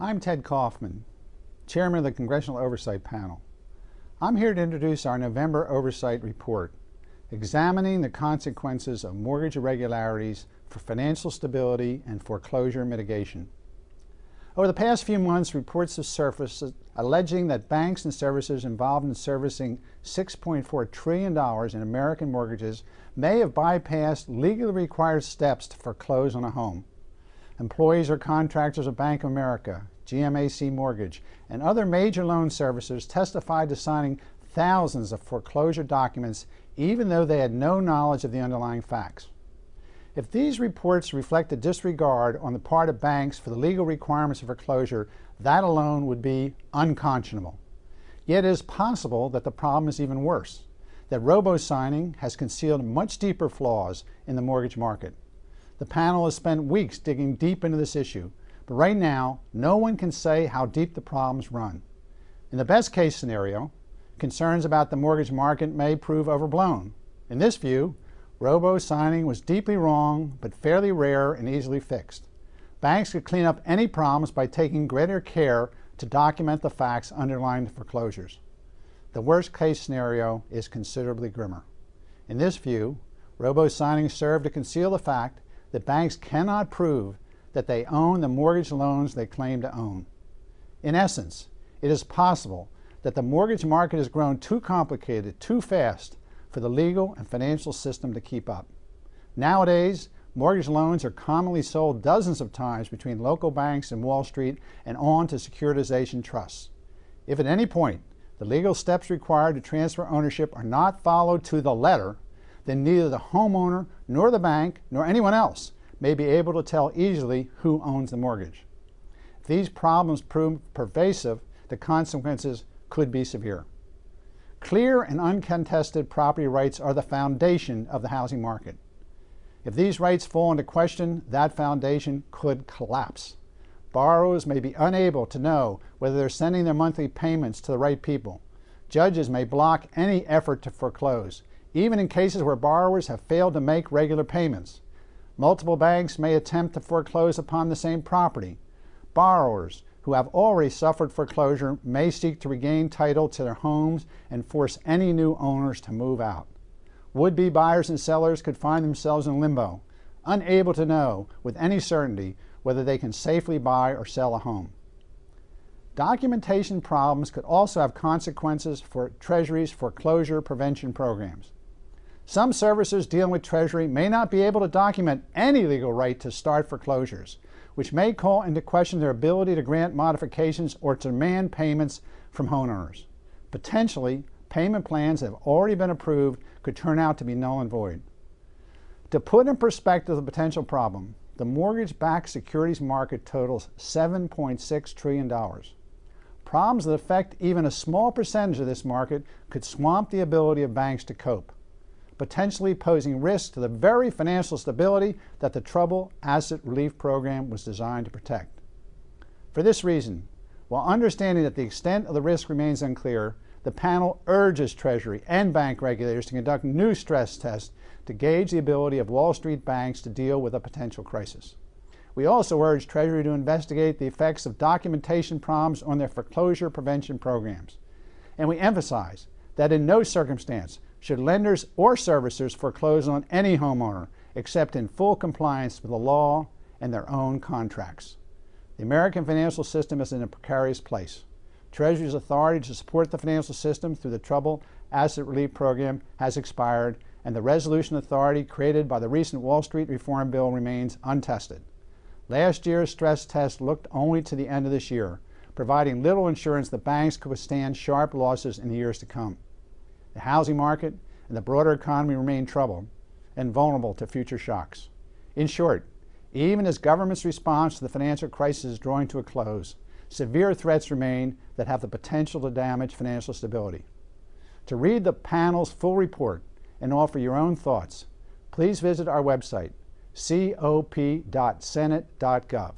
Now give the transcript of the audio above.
I'm Ted Kaufman, Chairman of the Congressional Oversight Panel. I'm here to introduce our November Oversight Report, examining the consequences of mortgage irregularities for financial stability and foreclosure mitigation. Over the past few months, reports have surfaced alleging that banks and servicers involved in servicing $6.4 trillion in American mortgages may have bypassed legally required steps to foreclose on a home. Employees or contractors of Bank of America, GMAC Mortgage, and other major loan servicers testified to signing thousands of foreclosure documents even though they had no knowledge of the underlying facts. If these reports reflect a disregard on the part of banks for the legal requirements of foreclosure, that alone would be unconscionable. Yet it is possible that the problem is even worse, that robo-signing has concealed much deeper flaws in the mortgage market. The panel has spent weeks digging deep into this issue, but right now, no one can say how deep the problems run. In the best case scenario, concerns about the mortgage market may prove overblown. In this view, robo-signing was deeply wrong, but fairly rare and easily fixed. Banks could clean up any problems by taking greater care to document the facts underlying the foreclosures. The worst case scenario is considerably grimmer. In this view, robo-signing served to conceal the fact that banks cannot prove that they own the mortgage loans they claim to own. In essence, it is possible that the mortgage market has grown too complicated, too fast for the legal and financial system to keep up. Nowadays, mortgage loans are commonly sold dozens of times between local banks and Wall Street and on to securitization trusts. If at any point the legal steps required to transfer ownership are not followed to the letter, then neither the homeowner nor the bank nor anyone else may be able to tell easily who owns the mortgage. If these problems prove pervasive, the consequences could be severe. Clear and uncontested property rights are the foundation of the housing market. If these rights fall into question, that foundation could collapse. Borrowers may be unable to know whether they're sending their monthly payments to the right people. Judges may block any effort to foreclose, even in cases where borrowers have failed to make regular payments. Multiple banks may attempt to foreclose upon the same property. Borrowers who have already suffered foreclosure may seek to regain title to their homes and force any new owners to move out. Would-be buyers and sellers could find themselves in limbo, unable to know with any certainty whether they can safely buy or sell a home. Documentation problems could also have consequences for Treasury's foreclosure prevention programs. Some servicers dealing with Treasury may not be able to document any legal right to start foreclosures, which may call into question their ability to grant modifications or to demand payments from homeowners. Potentially, payment plans that have already been approved could turn out to be null and void. To put in perspective the potential problem, the mortgage-backed securities market totals $7.6 trillion. Problems that affect even a small percentage of this market could swamp the ability of banks to cope, potentially posing risks to the very financial stability that the Troubled Asset Relief Program was designed to protect. For this reason, while understanding that the extent of the risk remains unclear, the panel urges Treasury and bank regulators to conduct new stress tests to gauge the ability of Wall Street banks to deal with a potential crisis. We also urge Treasury to investigate the effects of documentation problems on their foreclosure prevention programs. And we emphasize that in no circumstance should lenders or servicers foreclose on any homeowner except in full compliance with the law and their own contracts. The American financial system is in a precarious place. Treasury's authority to support the financial system through the Troubled Asset Relief Program has expired, and the resolution authority created by the recent Wall Street Reform Bill remains untested. Last year's stress test looked only to the end of this year, providing little assurance that banks could withstand sharp losses in the years to come. The housing market and the broader economy remain troubled and vulnerable to future shocks. In short, even as government's response to the financial crisis is drawing to a close, severe threats remain that have the potential to damage financial stability. To read the panel's full report and offer your own thoughts, please visit our website, cop.senate.gov.